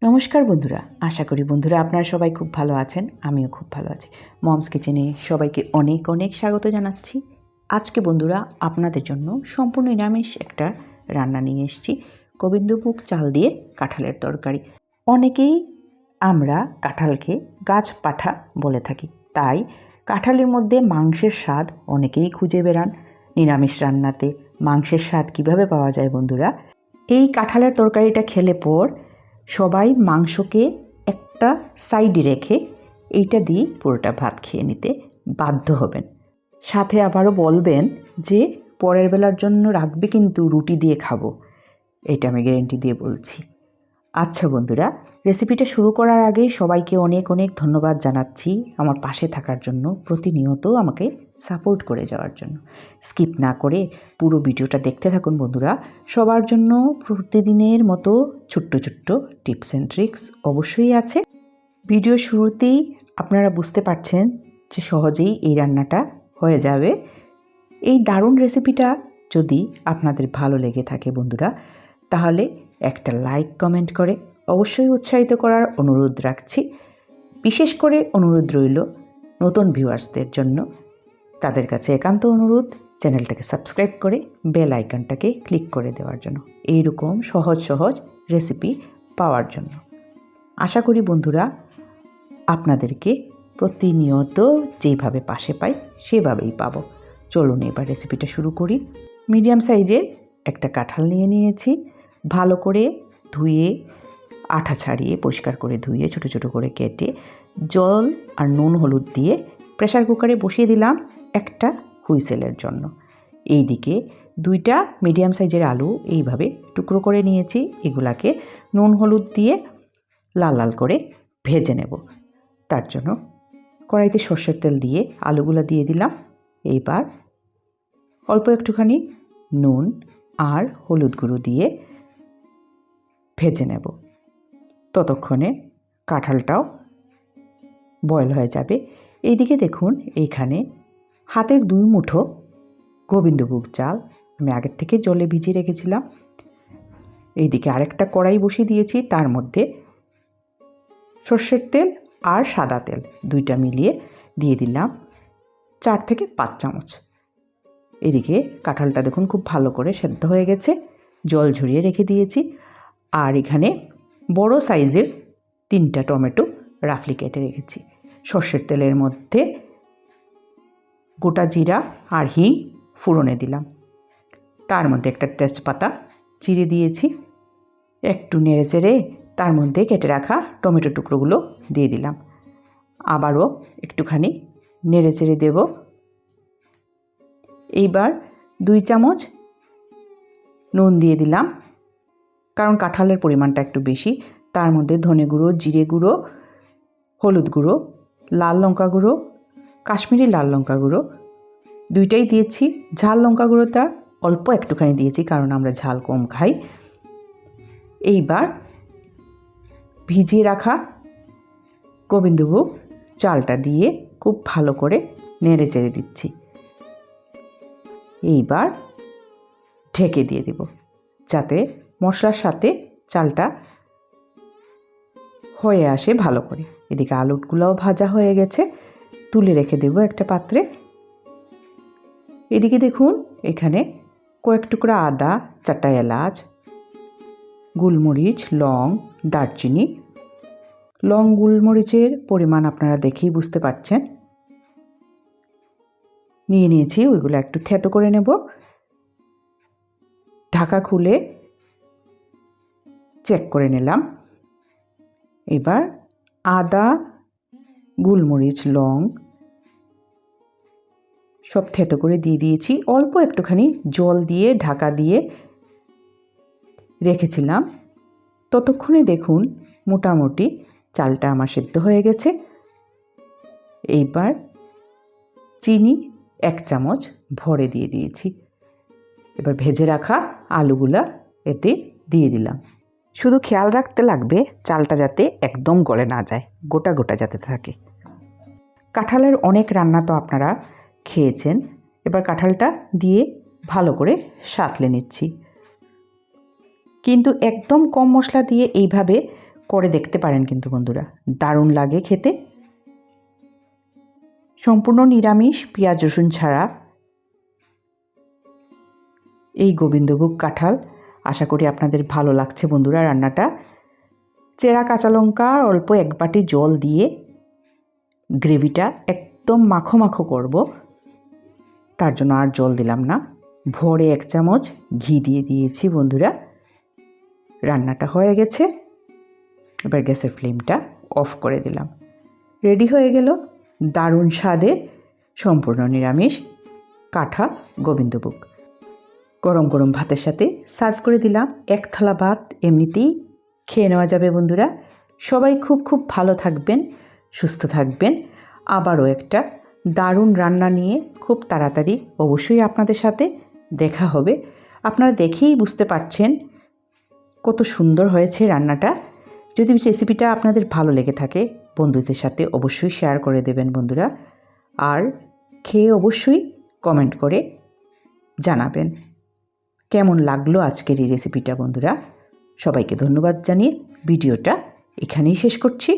নমস্কার বন্ধুরা, আশা করি বন্ধুরা আপনারা সবাই খুব ভালো আছেন। আমিও খুব ভালো আছি। মমস কিচেনে সবাইকে অনেক অনেক স্বাগত জানাচ্ছি। আজকে বন্ধুরা আপনাদের জন্য সম্পূর্ণ নিরামিষ একটা রান্না নিয়ে এসেছি। গোবিন্দভোগ চাল দিয়ে কাঁঠালের তরকারি। অনেকেই আমরা কাঁঠালকে গাছ পাঠা বলে থাকি, তাই কাঁঠালের মধ্যে মাংসের স্বাদ অনেকেই খুঁজে বেড়ান। নিরামিষ রান্নাতে মাংসের স্বাদ কিভাবে পাওয়া যায় বন্ধুরা? এই কাঁঠালের তরকারিটা খেলে পর সবাই মাংসকে একটা সাইডে রেখে এইটা দিয়ে পুরোটা ভাত খেয়ে নিতে বাধ্য হবেন। সাথে আবারও বলবেন যে পরের বেলার জন্য রাখবে, কিন্তু রুটি দিয়ে খাবো। এটা আমি গ্যারেন্টি দিয়ে বলছি। আচ্ছা বন্ধুরা, রেসিপিটা শুরু করার আগে সবাইকে অনেক অনেক ধন্যবাদ জানাচ্ছি আমার পাশে থাকার জন্য, প্রতিনিয়ত আমাকে সাপোর্ট করে যাওয়ার জন্য। স্কিপ না করে পুরো ভিডিওটা দেখতে থাকুন বন্ধুরা। সবার জন্য প্রতিদিনের মতো ছোট্ট ছোট্ট টিপস অ্যান্ড ট্রিক্স অবশ্যই আছে। ভিডিও শুরুতেই আপনারা বুঝতে পারছেন যে সহজেই এই রান্নাটা হয়ে যাবে। এই দারুণ রেসিপিটা যদি আপনাদের ভালো লেগে থাকে বন্ধুরা, তাহলে একটা লাইক কমেন্ট করে অবশ্যই উৎসাহিত করার অনুরোধ রাখছি। বিশেষ করে অনুরোধ রইল নতুন ভিউয়ার্সদের জন্য, তাদের কাছে একান্ত অনুরোধ চ্যানেলটাকে সাবস্ক্রাইব করে বেল আইকনটাকে ক্লিক করে দেওয়ার জন্য, এইরকম সহজ সহজ রেসিপি পাওয়ার জন্য। আশা করি বন্ধুরা আপনাদেরকে প্রতিনিয়ত যেইভাবে পাশে পাই সেভাবেই পাবো। চলুন এবার রেসিপিটা শুরু করি। মিডিয়াম সাইজের একটা কাঁঠাল নিয়ে নিয়েছি। ভালো করে ধুয়ে আঠা ছাড়িয়ে পরিষ্কার করে ধুয়ে ছোটো ছোটো করে কেটে জল আর নুন হলুদ দিয়ে প্রেসার কুকারে বসিয়ে দিলাম একটা হুইসেলের জন্য। এইদিকে দুইটা মিডিয়াম সাইজের আলু এইভাবে টুকরো করে নিয়েছি। এগুলাকে নুন হলুদ দিয়ে লাল লাল করে ভেজে নেব। তার জন্য কড়াইতে সর্ষের তেল দিয়ে আলুগুলো দিয়ে দিলাম। এইবার অল্প একটুখানি নুন আর হলুদ গুঁড়ো দিয়ে ভেজে নেব। ততক্ষণে কাঁঠালটাও বয়েল হয়ে যাবে। এইদিকে দেখুন, এইখানে হাতের 2 মুঠো গোবিন্দভোগ চাল আমি আগের থেকে জলে ভিজিয়ে রেখেছিলাম। এইদিকে আরেকটা কড়াই বসিয়ে দিয়েছি, তার মধ্যে সর্ষের তেল আর সাদা তেল দুইটা মিলিয়ে দিয়ে দিলাম 4 থেকে 5 চামচ। এদিকে কাঁঠালটা দেখুন খুব ভালো করে সেদ্ধ হয়ে গেছে, জল ঝরিয়ে রেখে দিয়েছি। আর এখানে বড় সাইজের 3টা টমেটো রাফলি কেটে রেখেছি। সর্ষের তেলের মধ্যে গোটা জিরা আর হিং ফোড়নে দিলাম। তার মধ্যে একটা তেজপাতা চিড়ে দিয়েছি। একটু নেড়ে চেড়ে তার মধ্যে কেটে রাখা টমেটো টুকরোগুলো দিয়ে দিলাম। আবারও একটুখানি নেড়ে চেড়ে দেব। এইবার 2 চামচ নুন দিয়ে দিলাম, কারণ কাঁঠালের পরিমাণটা একটু বেশি। তার মধ্যে ধনে গুঁড়ো, জিরে গুঁড়ো, হলুদ গুঁড়ো, লাল লঙ্কা গুঁড়ো, কাশ্মীরি লাল লঙ্কা গুঁড়ো দুইটাই দিয়েছি। ঝাল লঙ্কা গুঁড়োটা অল্প একটুখানি দিয়েছি, কারণ আমরা ঝাল কম খাই। এইবার ভিজিয়ে রাখা গোবিন্দভোগ চালটা দিয়ে খুব ভালো করে নেড়ে চেড়ে দিচ্ছি। এইবার ঢেকে দিয়ে দেব, যাতে মশলার সাথে চালটা হয়ে আসে ভালো করে। এদিকে আলুগুলোও ভাজা হয়ে গেছে, তুলে রেখে দেব একটা পাত্রে। এদিকে দেখুন, এখানে কয়েক টুকরা আদা, 4টা এলাচ, গোলমরিচ, লং, দারচিনি। লং গোলমরিচের পরিমাণ আপনারা দেখেই বুঝতে পারছেন। নিয়ে নিয়েছি, ওইগুলো একটু থেতো করে নেব। ঢাকা খুলে চেক করে নিলাম। এবার আদা, গোলমরিচ, লং সব থেতো করে দিয়ে দিয়েছি। অল্প একটুখানি জল দিয়ে ঢাকা দিয়ে রেখেছিলাম। ততক্ষণে দেখুন মোটামুটি চালটা আমার সেদ্ধ হয়ে গেছে। এইবার চিনি 1 চামচ ভরে দিয়ে দিয়েছি। এবার ভেজে রাখা আলুগুলা এতে দিয়ে দিলাম। শুধু খেয়াল রাখতে লাগবে চালটা যাতে একদম গলে না যায়, গোটা গোটা যাতে থাকে। কাঁঠালের অনেক রান্না তো আপনারা খেয়েছেন। এবার কাঁঠালটা দিয়ে ভালো করে সাঁতলে নিচ্ছি, কিন্তু একদম কম মশলা দিয়ে এইভাবে করে দেখতে পারেন কিন্তু বন্ধুরা, দারুণ লাগে খেতে। সম্পূর্ণ নিরামিষ, পেঁয়াজ রসুন ছাড়া এই গোবিন্দভোগ কাঁঠাল। আশা করি আপনাদের ভালো লাগছে বন্ধুরা রান্নাটা। চেরা কাঁচা লঙ্কা আর অল্প 1 বাটি জল দিয়ে গ্রেভিটা একদম মাখো মাখো করব, তার জন্য আর জল দিলাম না। ভরে 1 চামচ ঘি দিয়ে দিয়েছি বন্ধুরা। রান্নাটা হয়ে গেছে, এবার গ্যাসের ফ্লেমটা অফ করে দিলাম। রেডি হয়ে গেল দারুণ স্বাদের সম্পূর্ণ নিরামিষ কাঁঠাল গোবিন্দভোগ। গরম গরম ভাতের সাথে সার্ভ করে দিলাম। 1 থালা ভাত এমনিতেই খেয়ে নেওয়া যাবে বন্ধুরা। সবাই খুব খুব ভালো থাকবেন, সুস্থ থাকবেন। আবারও একটা দারুণ রান্না নিয়ে খুব তাড়াতাড়ি অবশ্যই আপনাদের সাথে দেখা হবে। আপনারা দেখেই বুঝতে পারছেন কত সুন্দর হয়েছে রান্নাটা। যদি রেসিপিটা আপনাদের ভালো লেগে থাকে বন্ধুদের সাথে অবশ্যই শেয়ার করে দেবেন বন্ধুরা। আর খেয়ে অবশ্যই কমেন্ট করে জানাবেন কেমন লাগলো আজকের এই রেসিপিটা বন্ধুরা। সবাইকে ধন্যবাদ জানিয়ে ভিডিওটা এখানেই শেষ করছি।